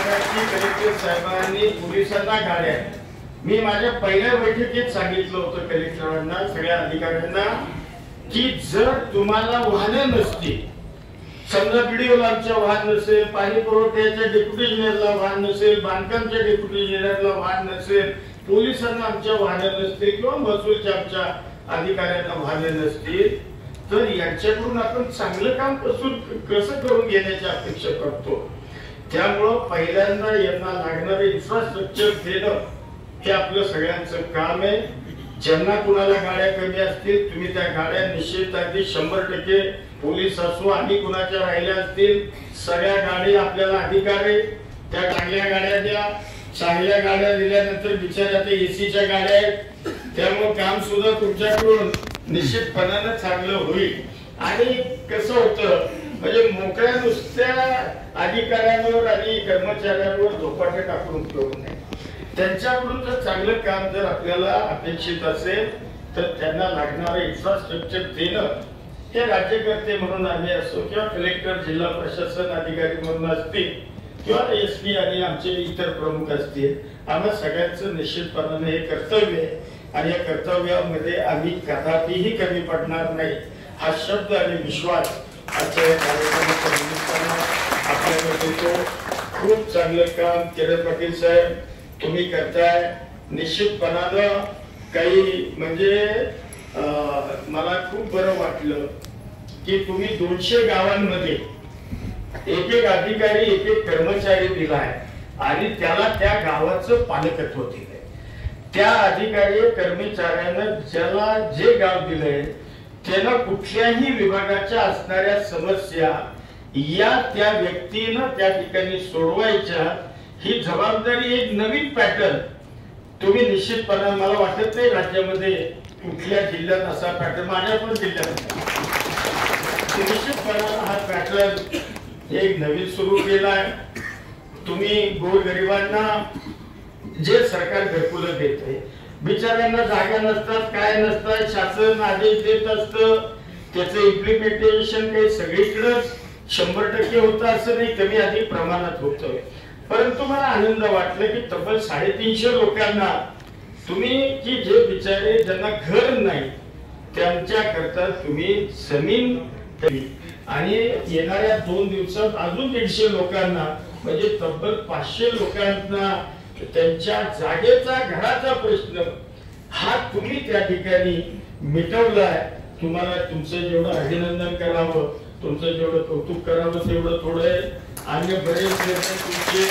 मगाशी कलेक्टर साहेबांनी पोलिसांना गाड्या, मी माझ्या पहिल्या बैठकीत सांगितलं होतं कलेक्टरांना, सगळ्या अधिकाऱ्यांना, की जर तुम्हाला वाहनं नसतील, समजा बीडीओला आमच्या वाहन नसेल, पाणी पुरवठ्याच्या डेप्युटी इंजिनियरला वाहन नसेल, बांधकामच्या डेप्युटी इंजिनियरला वाहन नसेल, पोलिसांना आमच्या वाहनं नसतील किंवा महसूलच्या आमच्या अधिकाऱ्यांना वाहनं नसतील, तर यांच्याकडून आपण चांगलं काम कसं करून घेण्याची अपेक्षा करतो. त्यामुळं पहिल्यांदा यांना लागणारे इन्फ्रास्ट्रक्चर देणं हे आपलं सगळ्यांचं काम आहे. ज्यांना कुणाला गाड्या कमी असतील, तुम्ही त्या गाड्या निश्चित अगदी 100% पोलीस असो आणि कुणाच्या राहिल्या असतील, सगळ्या गाडी आपल्याला अधिकार आहे. त्या चांगल्या गाड्या द्या. चांगल्या गाड्या दिल्यानंतर बिचाऱ्या त्या एसीच्या गाड्या आहेत, त्यामुळे काम सुद्धा तुमच्याकडून निश्चितपणानं चांगलं होईल. आणि कसं होतं म्हणजे मोकळ्या नुसत्या अधिकाऱ्यांवर आणि कर्मचाऱ्यांवर धोपाटे टाकून उपयोग नाही. त्यांच्याकडून जर चांगलं काम जर आपल्याला अपेक्षित असेल तर त्यांना लागणारं इन्फ्रास्ट्रक्चर देणं हे राज्यकर्ते म्हणून आम्ही असो किंवा कलेक्टर, जिल्हा प्रशासन अधिकारी म्हणून असतील किंवा एसपी आणि आमचे इतर प्रमुख असतील, आम्हा सगळ्यांचं निश्चितपणाने हे कर्तव्य आहे. आणि या कर्तव्यामध्ये आम्ही कदापिही कमी पडणार नाही हा शब्द आणि विश्वास आजच्या कार्यक्रमाच्या निमित्तानं आपल्याकडे देतो. खूप चांगलं काम किरण पाटील साहेब तुम्ही करताय. निश्चितपणानं काही म्हणजे मला खूप बरं वाटलं की तुम्ही 200 गावांमध्ये एक एक अधिकारी, एक एक कर्मचारी दिलाय आणि त्याला त्या गावाचं पालकत्व दिलंय. त्या अधिकारी कर्मचाऱ्यानं ज्याला जे गाव दिलंय त्याला कुठल्याही विभागाच्या असणाऱ्या समस्या या त्या व्यक्तीनं त्या ठिकाणी सोडवायच्या, ही जबाबदारी एक नवीन पॅटर्न तुम्ही निश्चितपणे, मला वाटत नाही राज्यामध्ये कुठल्या जिल्ह्यात असा पॅटर्न, माझ्या पण जिल्ह्यात निश्चितपणे हा पॅटर्न एक नवीन सुरू केलाय. तुम्ही गोरगरिबांना जे सरकार घरकुलं देते, बिचाऱ्यांना जागा नसतात, काय नसतात, शासन आदेश देत असतं, त्याचं इम्प्लिमेंटेशन काही सगळीकडेच 100% होतं असं नाही, कमी अधिक प्रमाणात होतं. परंतु मला आनंद वाटला की तब्बल 350 लोकांना तुम्ही, की जे बिचारे ज्यांना घर नाही त्यांच्या करता तुम्ही जमीन आणि येणाऱ्या 2 दिवसात अजून 150 लोकांना म्हणजे तब्बल 500 लोकांना त्यांच्या जागेचा, घराचा प्रश्न हा तुम्ही त्या ठिकाणी मिटवलाय. तुम्हाला तुमचं जेवढं अभिनंदन करावं, तुमचं जेवढं कौतुक करावं तेवढं थोडं आहे. आणि बरेच नेते तुमचे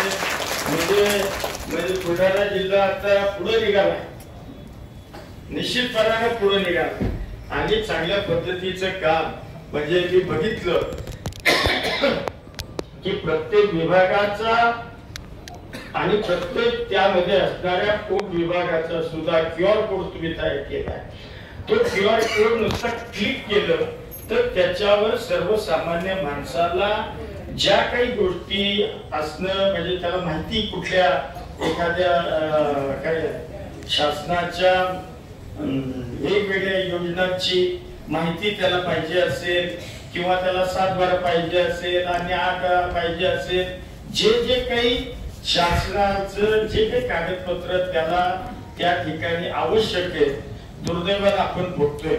म्हणजे बुलढाणा जिल्हा आता पुढे निघाला, निश्चितपणाने पुढे निघाला आणि चांगल्या पद्धतीचं काम म्हणजे मी बघितलं की प्रत्येक विभागाचा आणि प्रत्येक त्यामध्ये असणाऱ्या उपविभागाचा सुद्धा QR कोड तुम्ही तयार केलाय. तो QR कोड नुसता क्लिक केलं तर त्याच्यावर सर्वसामान्य माणसाला ज्या काही गोष्टी असणं म्हणजे त्याला माहिती कुठल्या एखाद्या काय शासनाच्या वेगवेगळ्या योजनांची माहिती त्याला पाहिजे असेल किंवा त्याला 7/12 पाहिजे असेल आणि 8 पाहिजे असेल, जे जे काही शासनाचं जे काही कागदपत्र त्याला त्या ठिकाणी आवश्यक आहे, दुर्दैवाने आपण भोगतोय.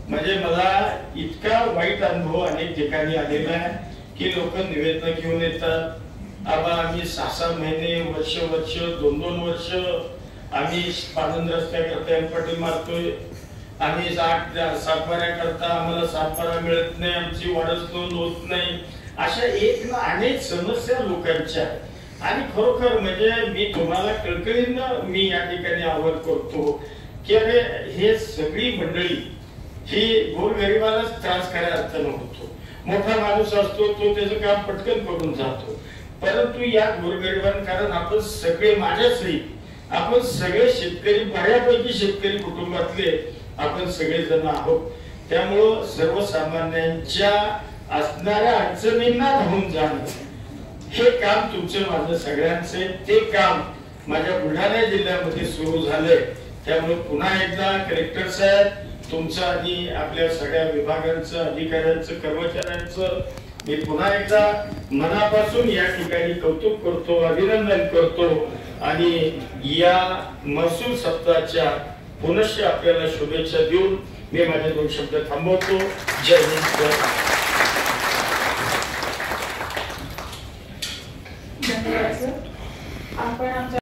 म्हणजे मला इतका वाईट अनुभव अनेक ठिकाणी आलेला आहे की लोक निवेदन घेऊन येतात, आबा आम्ही 6-6 महिने, वर्ष 2-2 वर्ष आम्ही पानंद रस्त्याकरता एनपट्टी मारतोय, आम्ही 7/12 करता आम्हाला 7/12 मिळत नाही, आमची वाढच नोंद होत नाही, अशा एक ना अनेक समस्या लोकांच्या. आणि खरोखर म्हणजे मी तुम्हाला कळकळीनं मी या ठिकाणी आवाहन करतो की अरे हे सगळी मंडळी ही गोरगरिबालाच त्रास करायला अर्थ नव्हतो. मोठा माणूस असतो तो त्याचं काम पटकन करून जातो, परंतु या गोरगरिबांना, कारण आपण सगळे माझ्यासहित आपण सगळे शेतकरी, बऱ्यापैकी शेतकरी कुटुंबातले आपण सगळे जण आहोत. त्यामुळं सर्वसामान्यांच्या असणाऱ्या अडचणींना धावून जाणं हे काम तुमचं माझं सगळ्यांचे, ते काम माझ्या बुलढाणा जिल्ह्यामध्ये सुरू झालंय. त्यामुळे पुन्हा एकदा कलेक्टर साहेब तुमचं आणि आपल्या सगळ्या विभागांचं, अधिकाऱ्यांचं, कर्मचाऱ्यांचं मी पुन्हा एकदा मनापासून या ठिकाणी कौतुक करतो, अभिनंदन करतो आणि या महसूल सप्ताहाच्या पुनश्च आपल्याला शुभेच्छा देऊन मी माझे 2 शब्द थांबवतो. जय हिंद. धन्यवाद सर. आपण